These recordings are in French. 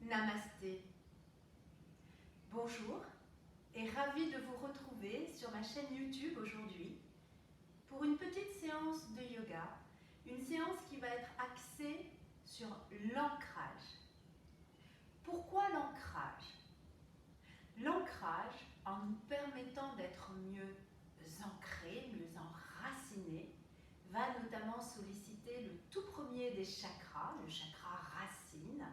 Namasté. Bonjour et ravie de vous retrouver sur ma chaîne YouTube aujourd'hui pour une petite séance de yoga, une séance qui va être axée sur l'ancrage. Pourquoi l'ancrage? L'ancrage, en nous permettant d'être mieux ancrés, mieux enracinés, va notamment solliciter le tout premier des chakras, le chakra racine.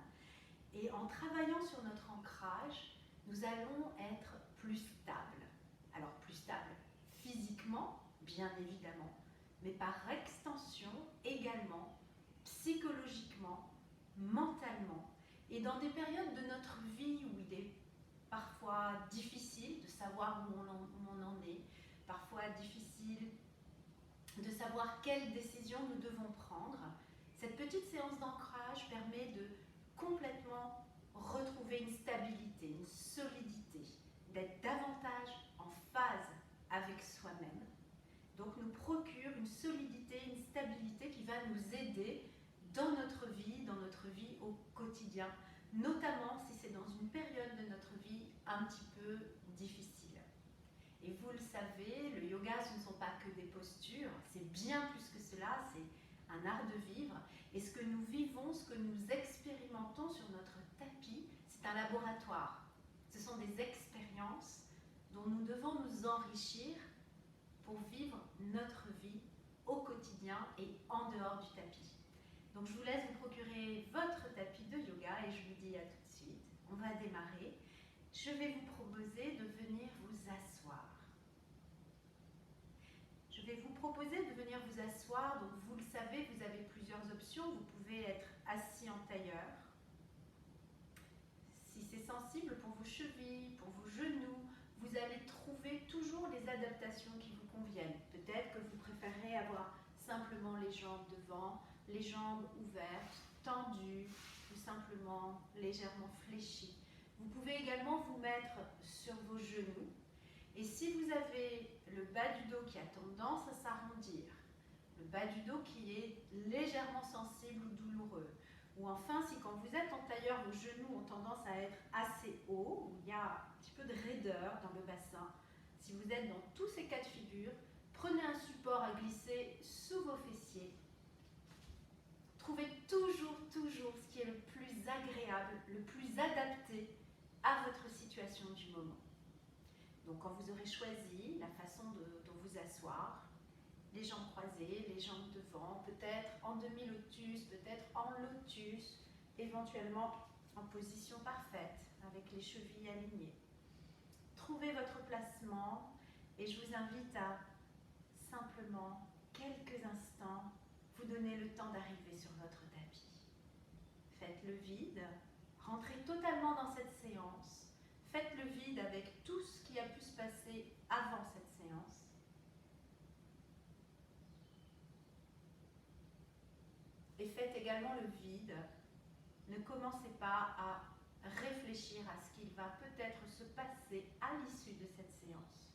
Et en travaillant sur notre ancrage, nous allons être plus stables. Alors plus stables physiquement, bien évidemment, mais par extension également, psychologiquement, mentalement, et dans des périodes de notre vie où il est parfois difficile de savoir où on en est, parfois difficile de savoir quelles décisions nous devons prendre. Cette petite séance d'ancrage permet de complètement retrouver une stabilité, une solidité, d'être davantage en phase avec soi-même. Donc nous procure une solidité, une stabilité qui va nous aider dans notre vie au quotidien, notamment si c'est dans une période de notre vie un petit peu difficile. Et vous le savez, le yoga, ce ne sont pas que des postures, c'est bien plus que cela, c'est un art de vivre. Et ce que nous vivons, ce que nous expérimentons sur notre tapis, c'est un laboratoire. Ce sont des expériences dont nous devons nous enrichir pour vivre notre vie au quotidien et en dehors du tapis. Donc je vous laisse vous procurer votre tapis de yoga et je vous dis à tout de suite. On va démarrer. Je vais vous proposer de venir vous asseoir. Je vais vous proposer de venir vous asseoir. Donc vous le savez, vous avez plusieurs options. Vous pouvez être assis en tailleur. Si c'est sensible pour vos chevilles, pour vos genoux, vous allez trouver toujours les adaptations qui vous conviennent. Peut-être que vous préférez avoir simplement les jambes devant, les jambes ouvertes, tendues, ou simplement légèrement fléchies. Vous pouvez également vous mettre sur vos genoux. Et si vous avez le bas du dos qui a tendance à s'arrondir, le bas du dos qui est légèrement sensible ou douloureux, ou enfin si quand vous êtes en tailleur, vos genoux ont tendance à être assez hauts, où il y a un petit peu de raideur dans le bassin, si vous êtes dans tous ces cas de figure, prenez un support à glisser sous vos fessiers. Trouvez toujours ce qui est le plus agréable, le plus adapté à votre situation du moment. Donc quand vous aurez choisi la façon de vous asseoir, les jambes croisées, les jambes devant, peut-être en demi-lotus, peut-être en lotus, éventuellement en position parfaite, avec les chevilles alignées. Trouvez votre placement et je vous invite à simplement, quelques instants, vous donner le temps d'arriver sur votre tapis. Faites le vide, rentrez totalement dans cette séance. Faites le vide avec tout ce qui a pu se passer avant cette séance. Et faites également le vide. Ne commencez pas à réfléchir à ce qu'il va peut-être se passer à l'issue de cette séance.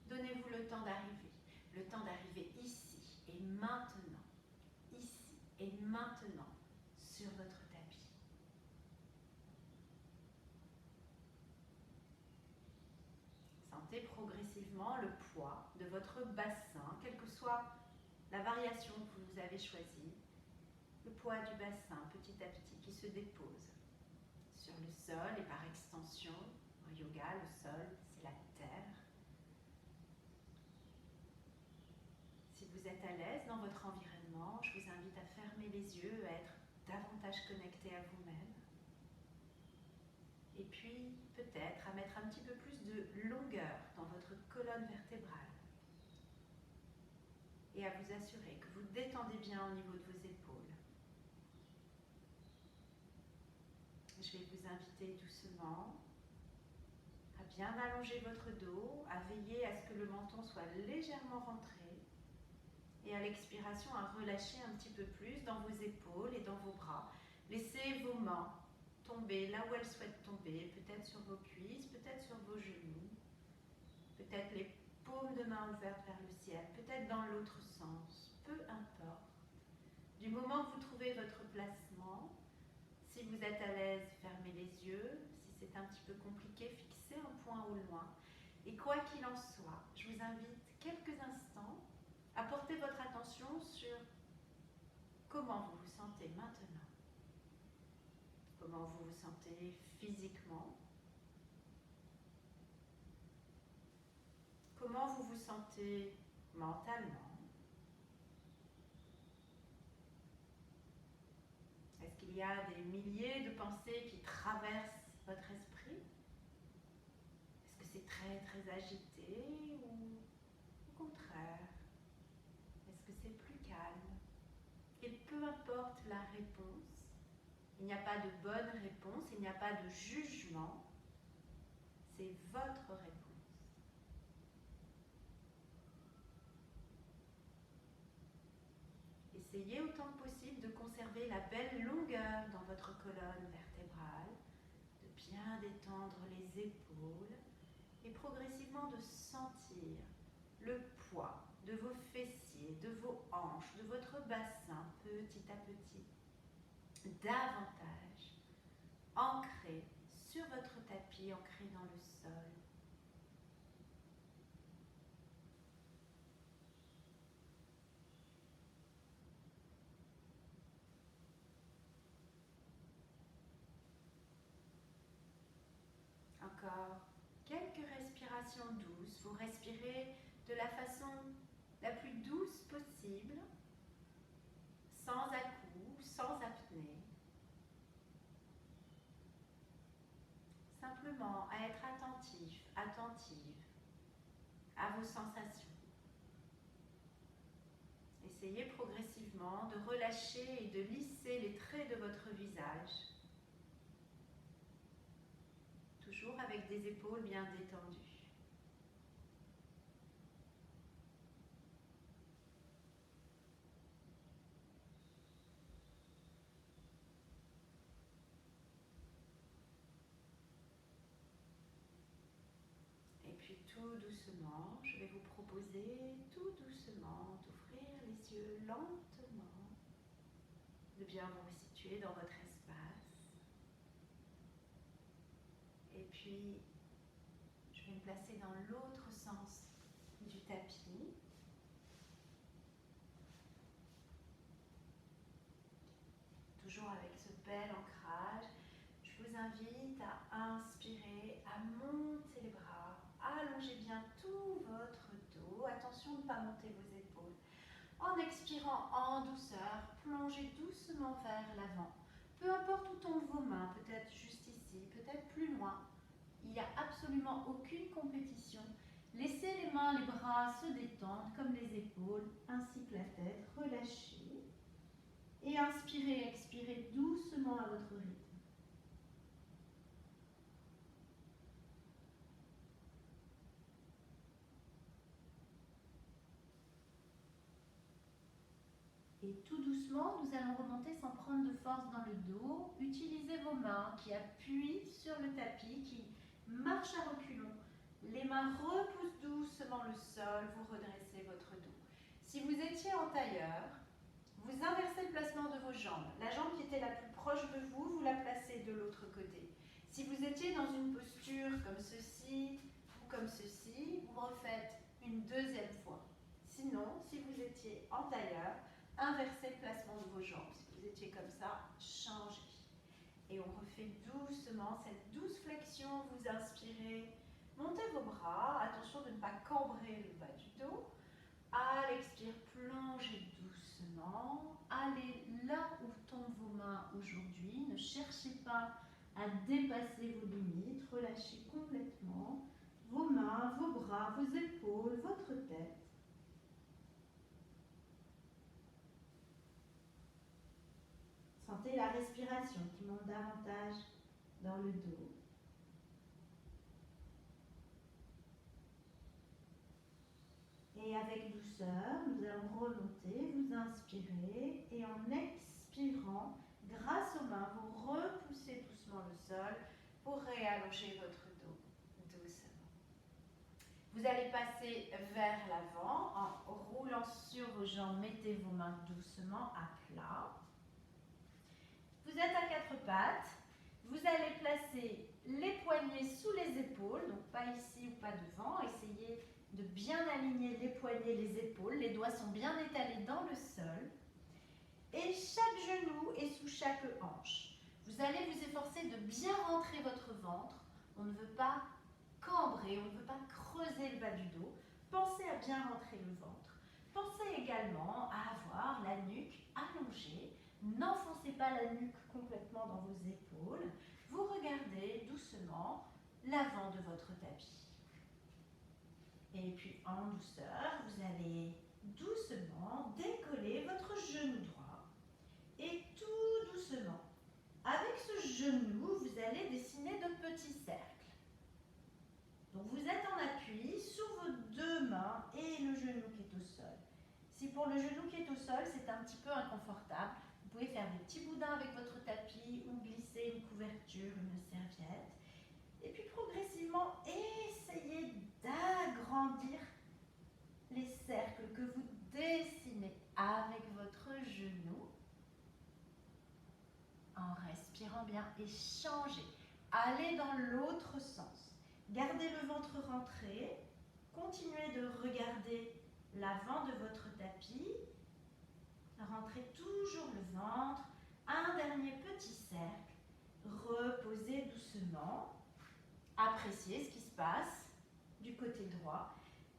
Donnez-vous le temps d'arriver ici et maintenant, sur votre tapis. Sentez progressivement le poids de votre bassin, quelle que soit la variation que vous avez choisie. Le poids du bassin, petit à petit, qui se dépose sur le sol et par extension, en yoga, le sol, c'est la terre. Si vous êtes à l'aise dans votre environnement, je vous invite à fermer les yeux, à être davantage connecté à vous-même. Et puis, peut-être à mettre un petit peu plus de longueur dans votre colonne vertébrale. Et à vous assurer que vous détendez bien au niveau de vos épaules. Je vais vous inviter doucement à bien allonger votre dos, à veiller à ce que le menton soit légèrement rentré et à l'expiration à relâcher un petit peu plus dans vos épaules et dans vos bras. Laissez vos mains tomber là où elles souhaitent tomber, peut-être sur vos cuisses, peut-être sur vos genoux, peut-être les paumes de main ouvertes vers le ciel, peut-être dans l'autre sens, peu importe. Du moment que vous trouvez votre placement, si vous êtes à l'aise, fermez les yeux. Si c'est un petit peu compliqué, fixez un point au loin. Et quoi qu'il en soit, je vous invite quelques instants à porter votre attention sur comment vous vous sentez maintenant. Comment vous vous sentez physiquement. Comment vous vous sentez mentalement. Est-ce qu'il y a des milliers de pensées qui traversent votre esprit? Est-ce que c'est très très agité ou au contraire? Est-ce que c'est plus calme? Et peu importe la réponse, il n'y a pas de bonne réponse, il n'y a pas de jugement, c'est votre réponse. Essayez autant que possible de conserver la belle longueur dans votre colonne vertébrale, de bien détendre les épaules et progressivement de sentir le poids de vos fessiers, de vos hanches, de votre bassin petit à petit, davantage ancré sur votre tapis, ancré dans le sol. Encore quelques respirations douces. Vous respirez de la façon la plus douce possible, sans à-coups, sans apnée. Simplement à être attentif, attentive à vos sensations. Essayez progressivement de relâcher et de lisser les traits de votre visage. Toujours avec des épaules bien détendues. Et puis tout doucement, je vais vous proposer tout doucement d'ouvrir les yeux lentement, de bien vous resituer dans votre espace. Et puis, je vais me placer dans l'autre sens du tapis. Toujours avec ce bel ancrage, je vous invite à inspirer, à monter les bras, allongez bien tout votre dos. Attention de ne pas monter vos épaules. En expirant en douceur, plongez doucement vers l'avant. Peu importe où tombent vos mains, peut-être juste ici, peut-être plus loin. Il n'y a absolument aucune compétition. Laissez les mains, les bras se détendre comme les épaules, ainsi que la tête, relâchez. Et inspirez, expirez doucement à votre rythme. Et tout doucement, nous allons remonter sans prendre de force dans le dos. Utilisez vos mains qui appuient sur le tapis, qui marchent à reculons. Les mains repoussent doucement le sol, vous redressez votre dos. Si vous étiez en tailleur, vous inversez le placement de vos jambes. La jambe qui était la plus proche de vous, vous la placez de l'autre côté. Si vous étiez dans une posture comme ceci ou comme ceci, vous refaites une deuxième fois. Sinon, si vous étiez en tailleur, inversez le placement de vos jambes. Si vous étiez comme ça, changez. Et on refait doucement cette douce flexion. Vous inspirez, montez vos bras. Attention de ne pas cambrer le bas du dos. À l'expire, plongez doucement. Allez là où tombent vos mains aujourd'hui. Ne cherchez pas à dépasser vos limites. Relâchez complètement vos mains, vos bras, vos épaules, votre tête. Sentez la respiration qui monte davantage dans le dos. Et avec douceur, nous allons remonter, vous inspirez et en expirant, grâce aux mains, vous repoussez doucement le sol pour réallonger votre dos doucement. Vous allez passer vers l'avant en roulant sur vos jambes, mettez vos mains doucement à plat. Vous êtes à quatre pattes, Vous allez placer les poignets sous les épaules, donc pas ici ou pas devant. Essayez de bien aligner les poignets, les épaules. Les doigts sont bien étalés dans le sol. Et chaque genou est sous chaque hanche. Vous allez vous efforcer de bien rentrer votre ventre. On ne veut pas cambrer, on ne veut pas creuser le bas du dos. Pensez à bien rentrer le ventre. Pensez également à avoir la nuque allongée. N'enfoncez pas la nuque complètement dans vos épaules. Vous regardez doucement l'avant de votre tapis. Et puis en douceur, vous allez doucement décoller votre genou droit. Et tout doucement, avec ce genou, vous allez dessiner de petits cercles. Donc vous êtes en appui sur vos deux mains et le genou qui est au sol. Si pour le genou qui est au sol, c'est un petit peu inconfortable, vous pouvez faire des petits boudins avec votre tapis ou glisser une couverture, une serviette. Et puis progressivement, essayez d'agrandir les cercles que vous dessinez avec votre genou en respirant bien et changez. Allez dans l'autre sens. Gardez le ventre rentré. Continuez de regarder l'avant de votre tapis. Rentrez toujours le ventre. Un dernier petit cercle. Reposez doucement. Appréciez ce qui se passe du côté droit.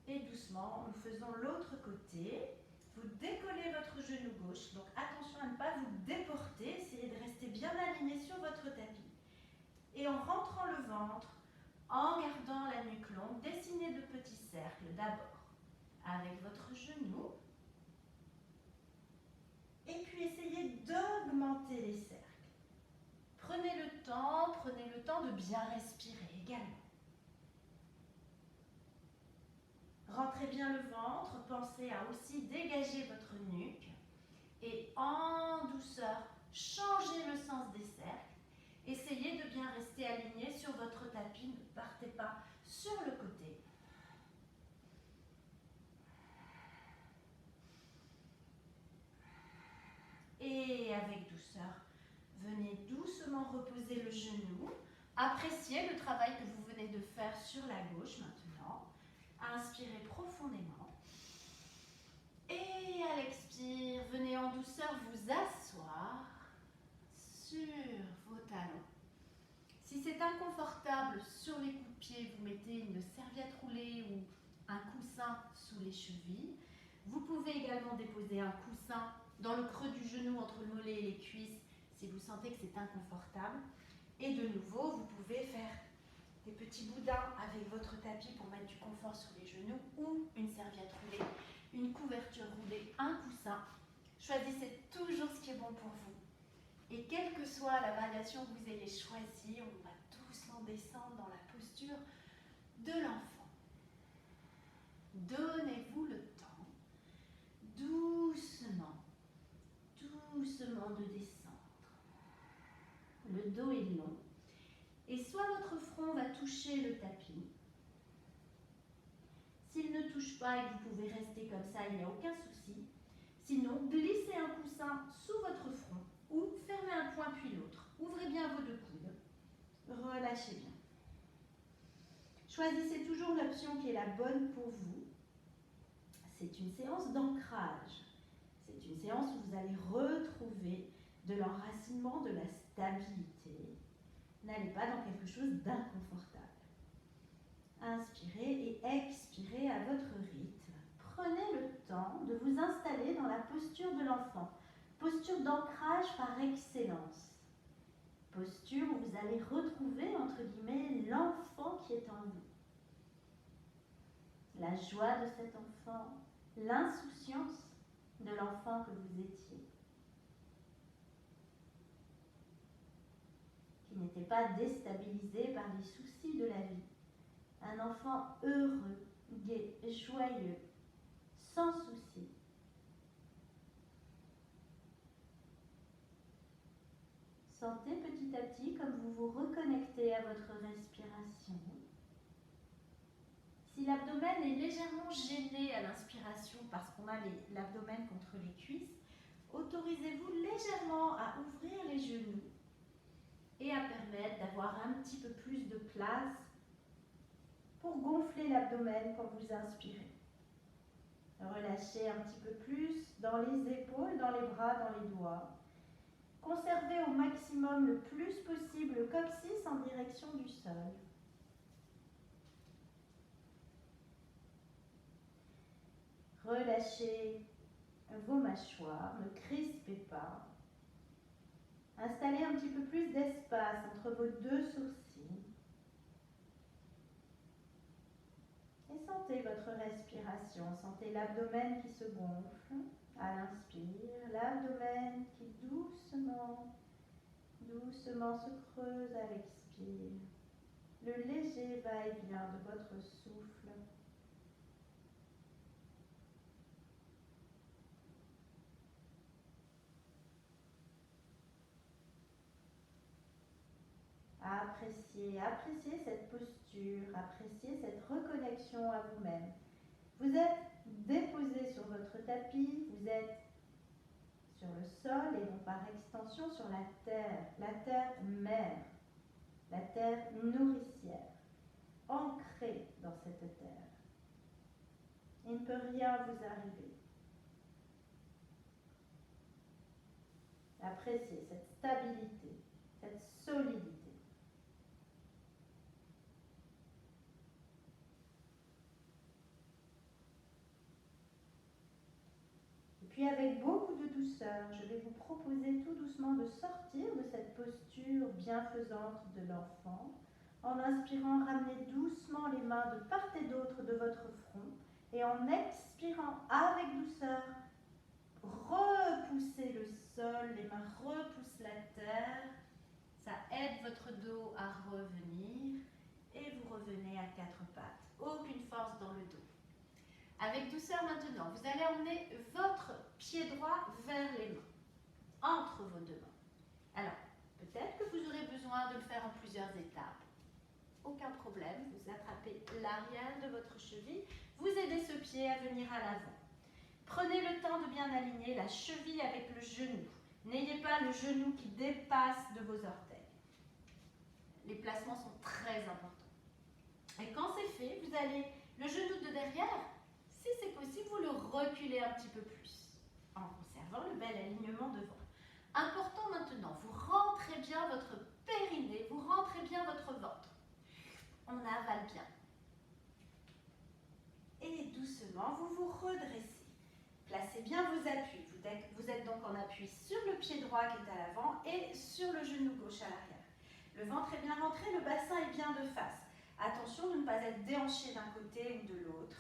Et doucement, nous faisons l'autre côté. Vous décollez votre genou gauche. Donc attention à ne pas vous déporter. Essayez de rester bien aligné sur votre tapis. Et en rentrant le ventre, en gardant la nuque longue, dessinez de petits cercles d'abord avec votre genou. Et puis essayez d'augmenter les cercles. Prenez le temps de bien respirer également. Rentrez bien le ventre, pensez à aussi dégager votre nuque. Et en douceur, changez le sens des cercles. Essayez de bien rester aligné sur votre tapis, ne partez pas sur le côté. Et avec douceur, venez doucement reposer le genou. Appréciez le travail que vous venez de faire sur la gauche maintenant. Inspirez profondément. Et à l'expire, venez en douceur vous asseoir sur vos talons. Si c'est inconfortable sur les coups de pied, vous mettez une serviette roulée ou un coussin sous les chevilles. Vous pouvez également déposer un coussin dans le creux du genou entre le mollet et les cuisses si vous sentez que c'est inconfortable. Et de nouveau, vous pouvez faire des petits boudins avec votre tapis pour mettre du confort sur les genoux ou une serviette roulée, une couverture roulée, un coussin. Choisissez toujours ce qui est bon pour vous. Et quelle que soit la variation que vous ayez choisie, on va doucement descendre dans la posture de l'enfant. Donnez-vous le temps, doucement de descendre. Le dos est long. Et soit votre front va toucher le tapis. S'il ne touche pas et que vous pouvez rester comme ça, il n'y a aucun souci. Sinon, glissez un coussin sous votre front ou fermez un point puis l'autre. Ouvrez bien vos deux coudes. Relâchez bien. Choisissez toujours l'option qui est la bonne pour vous. C'est une séance d'ancrage. C'est une séance où vous allez retrouver de l'enracinement, de la stabilité. N'allez pas dans quelque chose d'inconfortable. Inspirez et expirez à votre rythme. Prenez le temps de vous installer dans la posture de l'enfant. Posture d'ancrage par excellence. Posture où vous allez retrouver, entre guillemets, l'enfant qui est en vous. La joie de cet enfant, l'insouciance de l'enfant que vous étiez. Qui n'était pas déstabilisé par les soucis de la vie. Un enfant heureux, gai, joyeux, sans souci. Sentez petit à petit comme vous vous reconnectez à votre respiration. Si l'abdomen est légèrement gêné à l'inspiration parce qu'on a l'abdomen contre les cuisses, autorisez-vous légèrement à ouvrir les genoux et à permettre d'avoir un petit peu plus de place pour gonfler l'abdomen quand vous inspirez. Relâchez un petit peu plus dans les épaules, dans les bras, dans les doigts. Conservez au maximum le plus possible le coccyx en direction du sol. Relâchez vos mâchoires, ne crispez pas. Installez un petit peu plus d'espace entre vos deux sourcils. Et sentez votre respiration. Sentez l'abdomen qui se gonfle à l'inspire, l'abdomen qui doucement se creuse à l'expire. Le léger va-et-vient de votre souffle. Appréciez cette posture, appréciez cette reconnexion à vous-même. Vous êtes déposé sur votre tapis, vous êtes sur le sol et donc par extension sur la terre mère, la terre nourricière, ancrée dans cette terre. Il ne peut rien vous arriver. Appréciez cette stabilité, cette solidité. Puis avec beaucoup de douceur, je vais vous proposer tout doucement de sortir de cette posture bienfaisante de l'enfant. En inspirant, ramenez doucement les mains de part et d'autre de votre front. Et en expirant avec douceur, repoussez le sol, les mains repoussent la terre. Ça aide votre dos à revenir. Et vous revenez à quatre pattes. Aucune force dans le dos. Avec douceur maintenant, vous allez emmener votre pied droit vers les mains, entre vos deux mains. Alors, peut-être que vous aurez besoin de le faire en plusieurs étapes. Aucun problème, vous attrapez l'arrière de votre cheville, vous aidez ce pied à venir à l'avant. Prenez le temps de bien aligner la cheville avec le genou. N'ayez pas le genou qui dépasse de vos orteils. Les placements sont très importants. Et quand c'est fait, vous allez le genou de derrière, si c'est possible, vous le reculez un petit peu plus, en conservant le bel alignement devant. Important maintenant, vous rentrez bien votre périnée, vous rentrez bien votre ventre. On avale bien. Et doucement, vous vous redressez. Placez bien vos appuis. Vous êtes donc en appui sur le pied droit qui est à l'avant et sur le genou gauche à l'arrière. Le ventre est bien rentré, le bassin est bien de face. Attention de ne pas être déhanché d'un côté ou de l'autre.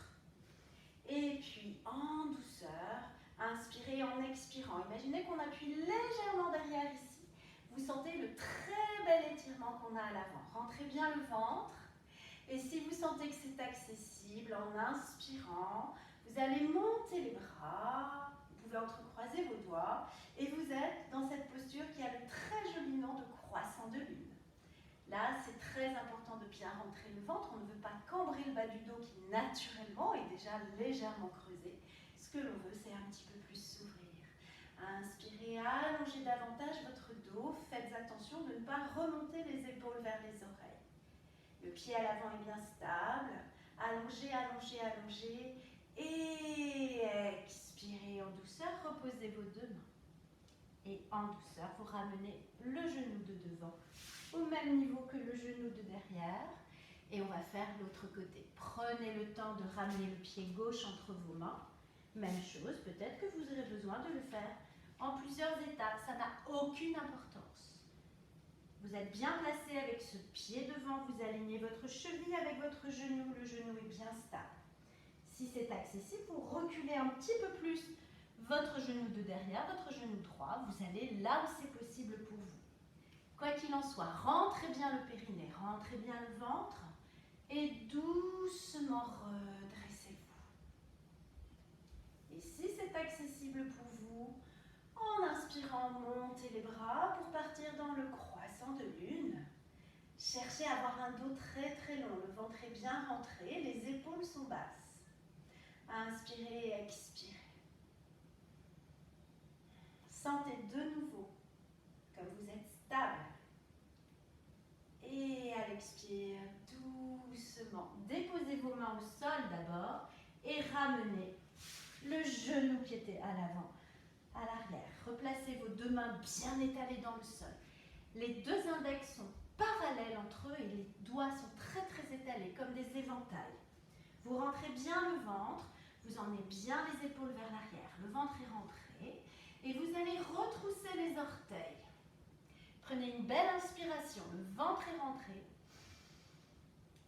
Et puis, en douceur, inspirez en expirant. Imaginez qu'on appuie légèrement derrière ici. Vous sentez le très bel étirement qu'on a à l'avant. Rentrez bien le ventre. Et si vous sentez que c'est accessible, en inspirant, vous allez monter les bras. Vous pouvez entrecroiser vos doigts. Et vous êtes dans cette posture qui a le très joli nom de croissant de lune. Là, c'est très important de bien rentrer le ventre. On ne veut pas cambrer le bas du dos qui, naturellement, est déjà légèrement creusé. Ce que l'on veut, c'est un petit peu plus s'ouvrir. Inspirez, allongez davantage votre dos. Faites attention de ne pas remonter les épaules vers les oreilles. Le pied à l'avant est bien stable. Allongez, allongez, allongez. Et expirez en douceur. Reposez vos deux mains. Et en douceur, vous ramenez le genou de devant au même niveau que le genou de derrière. Et on va faire l'autre côté. Prenez le temps de ramener le pied gauche entre vos mains. Même chose, peut-être que vous aurez besoin de le faire en plusieurs étapes. Ça n'a aucune importance. Vous êtes bien placé avec ce pied devant. Vous alignez votre cheville avec votre genou. Le genou est bien stable. Si c'est accessible, vous reculez un petit peu plus votre genou de derrière, votre genou droit. Vous allez là où c'est possible pour vous. Quoi qu'il en soit, rentrez bien le périnée, rentrez bien le ventre et doucement redressez-vous. Et si c'est accessible pour vous, en inspirant, montez les bras pour partir dans le croissant de lune. Cherchez à avoir un dos très très long, le ventre est bien rentré, les épaules sont basses. Inspirez et expirez. Sentez de nouveau comme vous êtes stable. l'expire, doucement, déposez vos mains au sol d'abord et ramenez le genou qui était à l'avant, à l'arrière. Replacez vos deux mains bien étalées dans le sol. Les deux index sont parallèles entre eux et les doigts sont très très étalés, comme des éventails. Vous rentrez bien le ventre, vous emmenez bien les épaules vers l'arrière. Le ventre est rentré et vous allez retrousser les orteils. Prenez une belle inspiration, le ventre est rentré.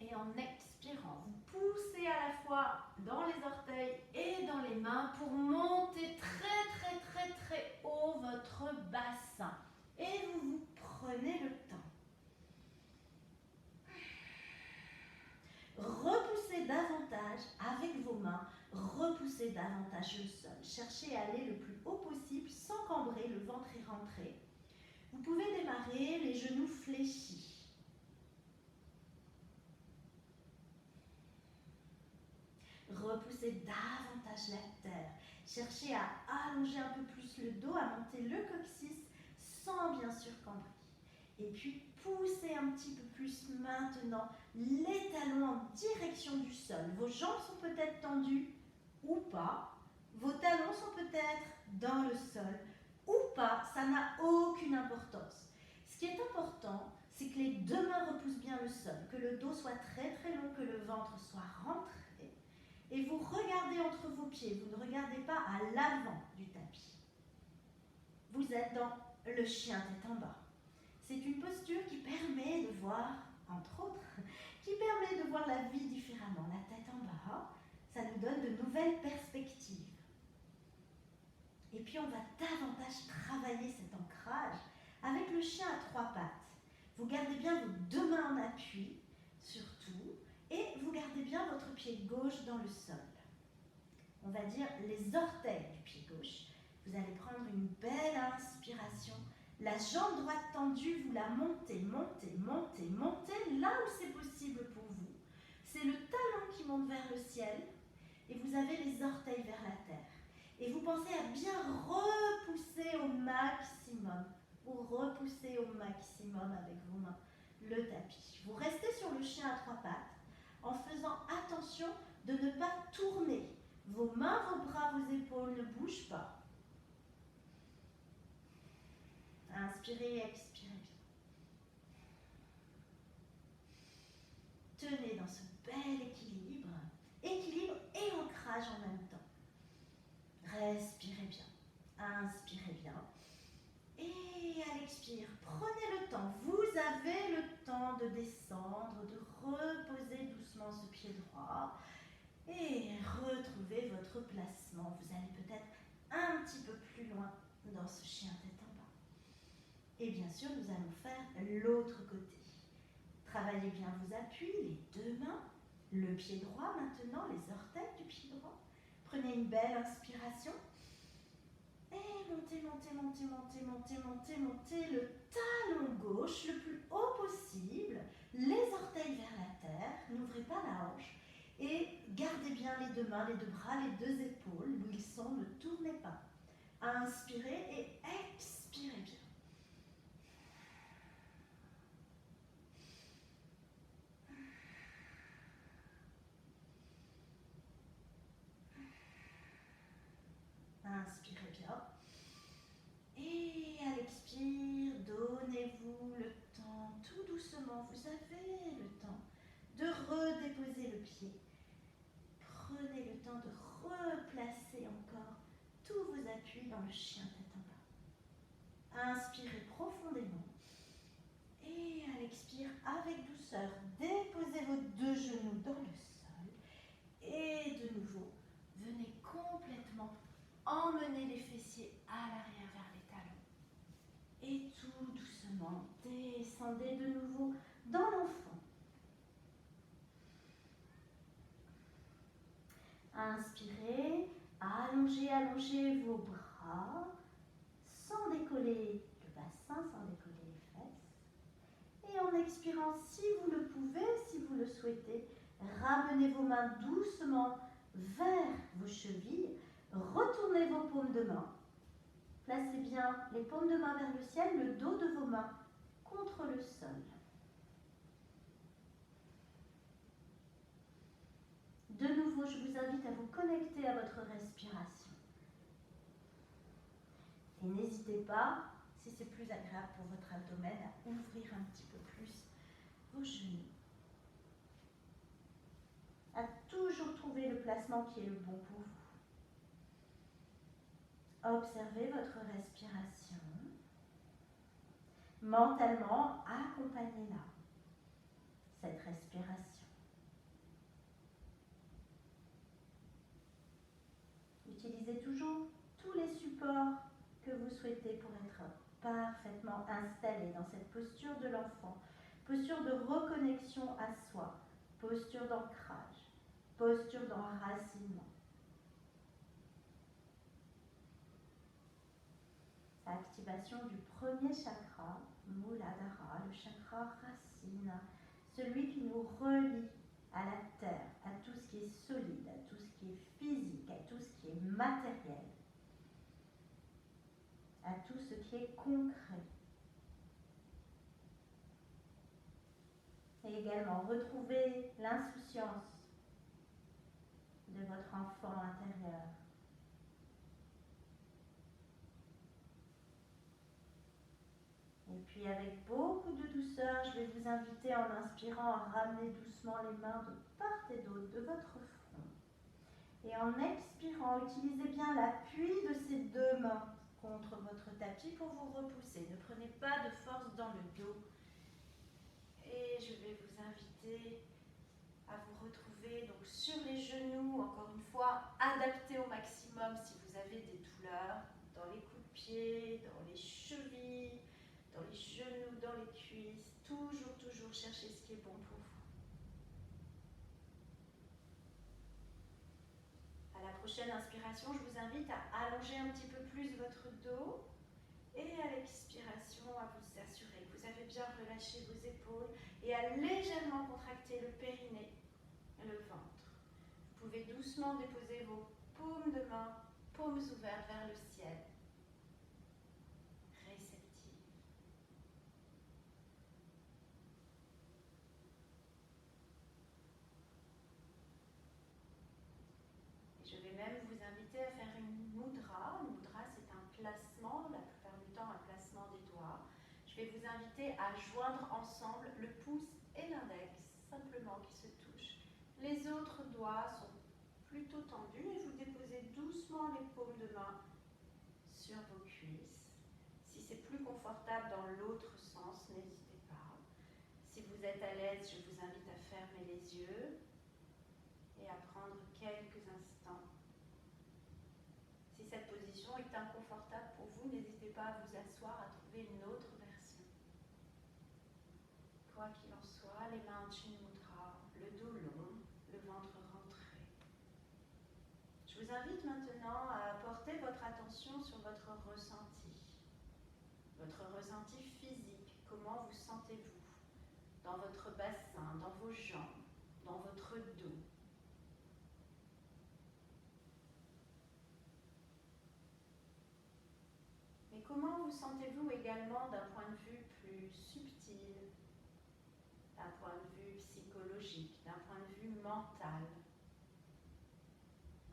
Et en expirant, vous poussez à la fois dans les orteils et dans les mains pour monter très très très très haut votre bassin. Et vous vous prenez le temps. Repoussez davantage avec vos mains, repoussez davantage le sol. Cherchez à aller le plus haut possible sans cambrer, le ventre est rentré. Vous pouvez démarrer les genoux fléchis. Repoussez davantage la terre. Cherchez à allonger un peu plus le dos, à monter le coccyx sans bien sûr cambrer. Et puis poussez un petit peu plus maintenant les talons en direction du sol. Vos jambes sont peut-être tendues ou pas. Vos talons sont peut-être dans le sol ou pas. Ça n'a aucune importance. Ce qui est important, c'est que les deux mains repoussent bien le sol, que le dos soit très très long, que le ventre soit rentré. Et vous regardez entre vos pieds, vous ne regardez pas à l'avant du tapis. Vous êtes dans le chien tête en bas. C'est une posture qui permet de voir, entre autres, qui permet de voir la vie différemment. La tête en bas, ça nous donne de nouvelles perspectives. Et puis on va davantage travailler cet ancrage avec le chien à trois pattes. Vous gardez bien vos deux mains en appui, surtout, et vous gardez bien votre pied gauche dans le sol. On va dire les orteils du pied gauche. Vous allez prendre une belle inspiration. La jambe droite tendue, vous la montez, montez, montez, montez là où c'est possible pour vous. C'est le talon qui monte vers le ciel et vous avez les orteils vers la terre. Et vous pensez à bien repousser au maximum. Vous repoussez au maximum avec vos mains le tapis. Vous restez sur le chien à trois pattes en faisant attention de ne pas tourner. Vos mains, vos bras, vos épaules ne bougent pas. Inspirez et expirez bien. Tenez dans ce bel équilibre. Équilibre et ancrage en même temps. Respirez bien. Inspirez bien. Et à l'expire, prenez le temps. Vous avez le temps de descendre, de reposer doucement ce pied droit. Et retrouvez votre placement. Vous allez peut-être un petit peu plus loin dans ce chien tête en bas. Et bien sûr, nous allons faire l'autre côté. Travaillez bien vos appuis, les deux mains, le pied droit maintenant, les orteils du pied droit. Prenez une belle inspiration. Et montez, montez, montez, montez, montez, montez, montez le talon gauche le plus haut possible. Les orteils vers la terre, n'ouvrez pas la hanche. Et gardez bien les deux mains, les deux bras, les deux épaules où ils sont, ne tournez pas. Inspirez et expirez bien. Inspirez bien. Et à l'expire, donnez-vous le temps, tout doucement, vous avez le temps de redéposer le pied. Prenez le temps de replacer encore tous vos appuis dans le chien tête en bas. Inspirez profondément. Et à l'expire, avec douceur, déposez vos deux genoux dans le sol. Et de nouveau, venez complètement emmener les fessiers à l'arrière vers les talons. Et tout doucement, descendez de nouveau dans l'enfant. Inspirez, allongez, allongez vos bras sans décoller le bassin, sans décoller les fesses. Et en expirant, si vous le pouvez, si vous le souhaitez, ramenez vos mains doucement vers vos chevilles. Retournez vos paumes de main. Placez bien les paumes de main vers le ciel, le dos de vos mains contre le sol. je vous invite à vous connecter à votre respiration. Et n'hésitez pas, si c'est plus agréable pour votre abdomen, à ouvrir un petit peu plus vos genoux. À toujours trouver le placement qui est le bon pour vous. Observez votre respiration. Mentalement, accompagnez-la, cette respiration. Utilisez toujours tous les supports que vous souhaitez pour être parfaitement installé dans cette posture de l'enfant, posture de reconnexion à soi, posture d'ancrage, posture d'enracinement. Activation du premier chakra, Muladhara, le chakra racine, celui qui nous relie à la terre, à tout ce qui est solide, à tout ce qui est physique, à tout ce qui est matériel, à tout ce qui est concret. Et également retrouver l'insouciance de votre enfant intérieur. Et puis avec beaucoup de douceur, je vais vous inviter en inspirant à ramener doucement les mains de part et d'autre de votre front. Et en expirant, utilisez bien l'appui de ces deux mains contre votre tapis pour vous repousser. Ne prenez pas de force dans le dos. Et je vais vous inviter à vous retrouver donc sur les genoux, encore une fois, adapté au maximum si vous avez des douleurs dans les coups de pied, dans les chevilles, dans les genoux, dans les cuisses. Toujours chercher ce qui est bon pour vous. À la prochaine inspiration, je vous invite à allonger un petit peu plus votre dos et à l'expiration, à vous assurer que vous avez bien relâché vos épaules et à légèrement contracter le périnée et le ventre. Vous pouvez doucement déposer vos paumes de main, paumes ouvertes vers le ciel. Réceptive. Et je vais même vous inviter à faire une mudra. Une mudra, c'est un placement, la plupart du temps un placement des doigts. Je vais vous inviter à joindre ensemble le pouce et l'index, simplement qui se touchent. Les autres doigts sont plutôt tendus et vous déposez doucement les paumes de main sur vos cuisses. Si c'est plus confortable dans l'autre sens, n'hésitez pas. Si vous êtes à l'aise, je vous invite à fermer les yeux et à prendre quelques instants. Si cette position est inconfortable pour vous, n'hésitez pas à vous asseoir, à trouver une autre version. Quoi qu'il en soit, les mains en Chin Mudra, le dos long, le ventre rentré. Je vous invite maintenant à porter votre attention sur votre ressenti physique. Comment vous sentez-vous dans votre bassin, dans vos jambes, dans votre dos? Mais comment vous sentez-vous également d'un point de vue plus subtil, d'un point de vue psychologique, d'un point de vue mental?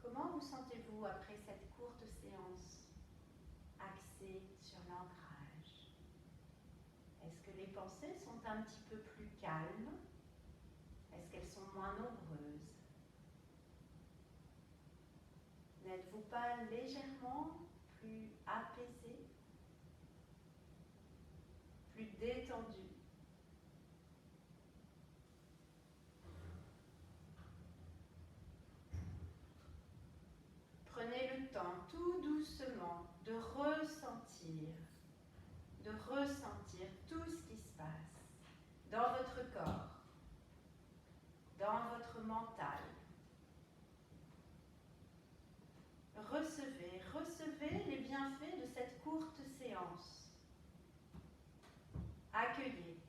Comment vous sentez-vous après cette courte séance axée sur l'ancrage? Est-ce que les pensées sont un petit peu plus calmes? Est-ce qu'elles sont moins nombreuses? N'êtes-vous pas légèrement plus apaisé, plus détendu? Prenez le temps tout doucement de ressentir tout ce qui se passe dans votre corps, dans votre mental. Recevez les bienfaits de cette courte séance. Accueillez.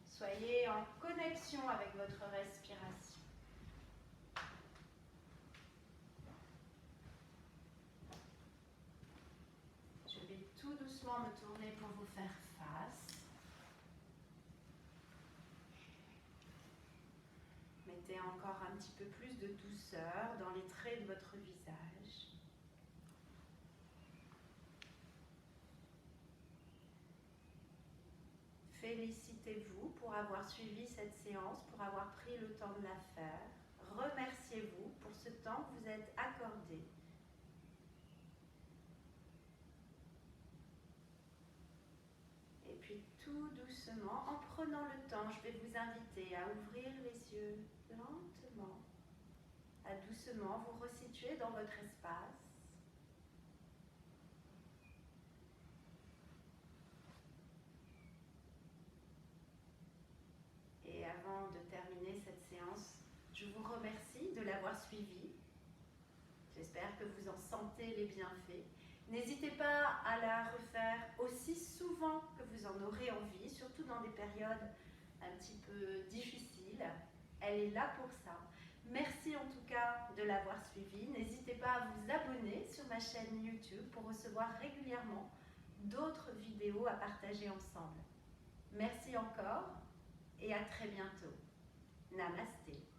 Soyez en connexion avec votre respiration. Je vais tout doucement me tourner pour vous faire face. Mettez encore un petit peu plus de douceur dans les traits de votre visage. Félicitez-vous pour avoir suivi cette séance, pour avoir pris le temps de la faire. Remerciez-vous pour ce temps que vous êtes accordé. Et puis tout doucement, en prenant le temps, je vais vous inviter à ouvrir les yeux lentement, à doucement vous resituer dans votre espace. Et avant de terminer cette séance, je vous remercie de l'avoir suivie. J'espère que vous en sentez les bienfaits. N'hésitez pas à la refaire aussi souvent que vous en aurez envie, surtout dans des périodes un petit peu difficiles. Elle est là pour ça. Merci en tout cas de l'avoir suivie. N'hésitez pas à vous abonner sur ma chaîne YouTube pour recevoir régulièrement d'autres vidéos à partager ensemble. Merci encore et à très bientôt. Namasté.